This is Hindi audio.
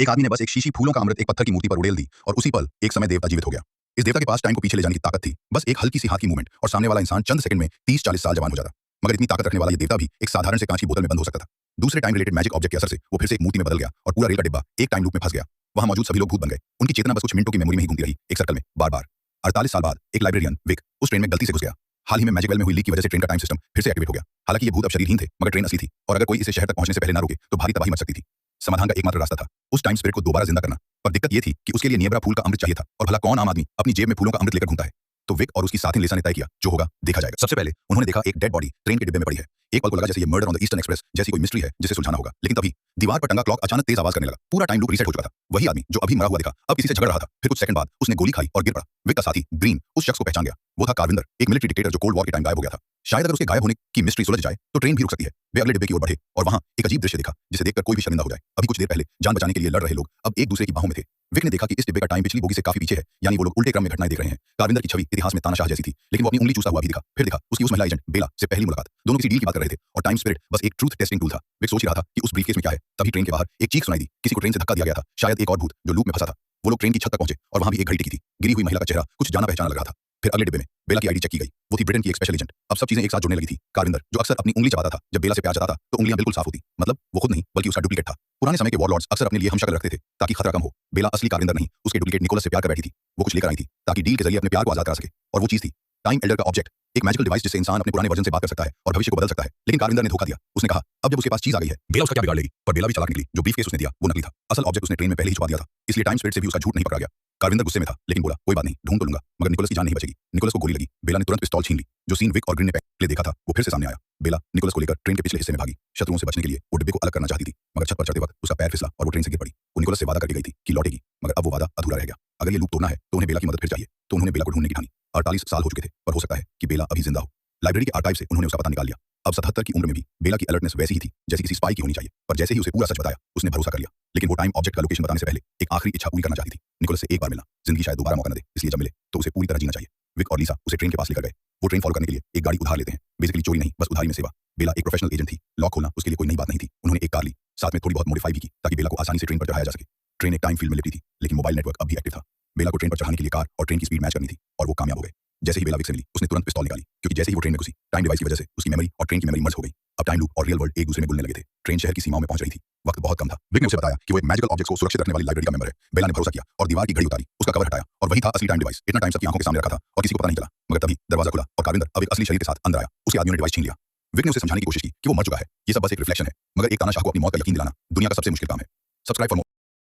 एक आदमी ने बस एक शीशी फूलों का अमृत एक पत्थर की मूर्ति पर उड़ेल दी और उसी पल एक समय देवता जीवित हो गया। इस देवता के पास टाइम को पीछे ले जाने की ताकत थी। बस एक हल्की सी हाथ की मूवमेंट और सामने वाला इंसान चंद सेकंड में 30-40 साल जवान हो जाता। मगर इतनी ताकत रखने वाला ये देवता भी एक साधारण से कांच की बोतल में बंद हो सकता था। दूसरे टाइम रिलेटेड मैजिक ऑब्जेक्ट के असर से वो फिर से एक मूर्ति में बदल गया और पूरा रेल का डिब्बा एक टाइम लूप में फंस गया। वहां मौजूद सभी लोग भूत बन गए। उनकी चेतना बस कुछ मिनटों की मेमोरी में ही घूमती रही, एक सर्कल में बार बार। 48 साल बाद एक लाइब्रेरियन विक उस ट्रेन में गलती से घुस गया। हाल ही में मैजिक वेल में हुई लीक की वजह से ट्रेन का टाइम सिस्टम फिर से एक्टिवेट हो गया। हालांकि ये भूत अब शरीरहीन थे मगर ट्रेन असली थी और अगर कोई इसे शहर तक पहुंचने से पहले ना रोके तो भारी तबाही मच सकती थी। समाधान का एकमात्र रास्ता था उस टाइम स्पिरिट को दोबारा जिंदा करना। पर दिक्कत ये थी कि उसके लिए नियबरा फूल का अमृत चाहिए था और भला कौन आम आदमी अपनी जेब में फूलों का अमृत लेकर घूमता है। तो विक और उसकी साथी लिसा ने तय किया जो होगा देखा जाएगा। सबसे पहले उन्होंने देखा एक डेड बॉडी ट्रेन के डिब्बे में पड़ी है। एक पल को लगा जैसे ये murder on the eastern express जैसी कोई मिस्ट्री है जिसे सुलझाना होगा। लेकिन तभी दीवार पर टंगा क्लॉक अचानक तेज आवाज करने लगा। पूरा टाइम लूप रीसेट हो चुका था। वही आदमी जो अभी मरा हुआ दिखा अब किसी से झगड़ रहा था। फिर कुछ सेकंड बाद उसने गोली खाई और गिर पड़ा। विक का साथी ग्रीन उस शख्स को पहचान गया। वो था कारविंदर, एक मिलिट्री डिक्टेटर जो कोल्ड वॉर के टाइम गायब हो गया था। शायद अगर उसके गायब होने की मिस्ट्री सुलझ जाए तो ट्रेन भी रुक सकती है। वे अगले डिब्बे की ओर बढ़े और वहां एक अजीब दृश्य दिखा जिसे देखकर कोई भी शर्मिंदा हो जाए। अभी कुछ देर पहले जान बचाने के लिए लड़ रहे लोग अब एक दूसरे की बाहों में थे। विक ने देखा कि इस डिब्बे का टाइम पिछली बोगी से काफी पीछे है, यानी वो लोग उल्टे क्रम में घटनाएं देख रहे हैं। कारविंदर की छवि इतिहास में तानाशाह जैसी थी, लेकिन वो अपनी उंगली चूसता हुआ भी दिखा। फिर दिखा उसकी उस महिला एजेंट बेला से पहली मुलाकात। दोनों किसी डील की बात कर रहे थे और टाइम स्पिरिट बस एक ट्रूथ टेस्टिंग टूल था। विक सोच रहा था कि उस ब्रीफकेस में क्या है। तभी ट्रेन के बाहर एक चीख सुनाई दी। किसी को ट्रेन से धक्का दिया गया था, शायद एक और भूत जो लूप में फंसा था। वो लोग ट्रेन की छत तक पहुंचे और वहां भी एक घड़ी टिकी थी। गिरी हुई महिला का चेहरा कुछ जाना पहचाना लग रहा था। फिर अगले डिब्बे में बेला की आईडी चेक की गई। वो थी ब्रिटेन की एक स्पेशल एजेंट। अब सब चीजें एक साथ जुड़ने लगी थी। कारविंदर जो अक्सर अपनी उंगली चबाता था जब बेला से प्यार जताता तो उंगलियां बिल्कुल साफ होती, मतलब वो खुद नहीं बल्कि उसका डुप्लीकेट था। पुराने समय के वॉरलॉर्ड्स अक्सर अपने लिए हमशक्ल रखते थे ताकि खतरा कम हो। बेला असली कारविंदर नहीं, उसके डुप्लीकेट निकोलस से प्यार कर बैठी थी। वो कुछ लेकर आई थी ताकि डील के जरिए अपने प्यार को आजाद करा सके और वो चीज थी टाइम एल्डर का ऑब्जेक्ट, एक मैजिकल डिवाइस जिससे इंसान अपने पुराने वर्जन से बात कर सकता है और भविष्य को बदल सकता है। लेकिन कारविंदर ने धोखा दिया। उसने कहा अब जब उसके पास चीज आ गई है बेला उसका क्या बिगाड़ लेगी। पर बेला भी चालाक निकली। जो ब्रीफकेस उसने दिया वो नकली था। असल ऑब्जेक्ट उसने ट्रेन में पहले ही छुपा दिया था, इसलिए टाइम स्पिरिट से भी उसका झूठ नहीं पकड़ा गया। कारविंदर गुस्से में था लेकिन बोला कोई बात नहीं, ढूंढ तो लूंगा, मगर निकोलस की जान नहीं बचेगी। निकोलस को गोली लगी। बेला ने तुरंत पिस्तौल छीन ली। जो सीन विक और ग्रीन ने पहले देखा था वो फिर से सामने आया। बेला निकोलस को लेकर ट्रेन के पिछले हिस्से में भागी। शत्रुओं से बचने के लिए वो डिब्बे को अलग करना चाहती थी, मगर छत पर चढ़ते वक्त उसका पैर फिसला और वो ट्रेन से गिर पड़ी। वो निकोलस से वादा करके गई थी कि लौटेगी, मगर अब वो वादा अधूरा रह गया। अगर ये लूप तोड़ना है तो उन्हें बेला की मदद फिर चाहिए। तो उन्होंने बेला को ढूंढने की ठानी। 48 साल हो चुके थे, पर हो सकता है कि बेला अभी जिंदा हो। लाइब्रेरी के आर्काइव से उन्होंने उसका पता निकाल लिया। अब 77 की उम्र में भी बेला की अलर्टनेस वैसी ही थी जैसी किसी स्पाई की होनी चाहिए। पर जैसे ही उसे पूरा सच बताया उसने भरोसा कर लिया। लेकिन वो टाइम ऑब्जेक्ट का लोकेशन बताने से पहले एक आखिरी इच्छा पूरी करना चाहती थी, निकोलस से एक बार मिलना। जिंदगी शायद दोबारा मौका न दे, इसलिए जब मिले तो उसे पूरी तरह जीना चाहिए। विक और लिसा उसे ट्रेन के पास लेकर गए। वो ट्रेन फॉलो करने के लिए एक गाड़ी उधार लेते हैं। बेसिकली चोरी नहीं, बस उधारी में सेवा। बेला एक प्रोफेशनल एजेंट थी। लॉक खोलना उसके लिए कोई नई बात नहीं थी। उन्होंने एक कार ली, साथ में थोड़ी बहुत मॉडिफाई भी की ताकि बेला को आसानी से ट्रेन पर चढ़ाया जा सके। ट्रेन एक टाइम फील्ड में लिपटी थी लेकिन मोबाइल नेटवर्क अब भी एक्टिव था। बेला को ट्रेन पर चढ़ाने के लिए कार और ट्रेन की स्पीड मैच करनी थी और वो कामयाब हो गए। जैसे ही बेला विक से मिली उसने तुरंत पिस्तौल निकाली, क्योंकि जैसे ही वो ट्रेन में घुसी टाइम डिवाइस की वजह से उसकी मेमोरी और ट्रेन की मेमोरी मर्ज हो गई। अब टाइम लूप और रियल वर्ल्ड एक दूसरे में घुलने लगे थे। ट्रेन शहर की सीमाओं में पहुंच रही थी। वक्त बहुत कम था। विक ने उसे बताया कि वो एक मैजिकल ऑब्जेक्ट को सुरक्षित रखने वाली लाइब्रेरी का मेंबर है। बेला ने भरोसा किया और दीवार की घड़ी उतारी, उसका कवर हटाया और वही था असली टाइम डिवाइस। इतना टाइम सबकी आंखों के सामने रखा था और किसी को पता नहीं चला। मगर तभी दरवाजा खुला और कारविंदर अब एक असली शरीर के साथ अंदर आया। उसके आदमियों ने डिवाइस छीन लिया। विक ने उसे समझाने की कोशिश की कि वो मर चुका है, ये सब बस एक रिफ्लेक्शन है, मगर एक तानाशाह को अपनी मौत का यकीन दिलाना दुनिया का सबसे मुश्किल काम है। Subscribe for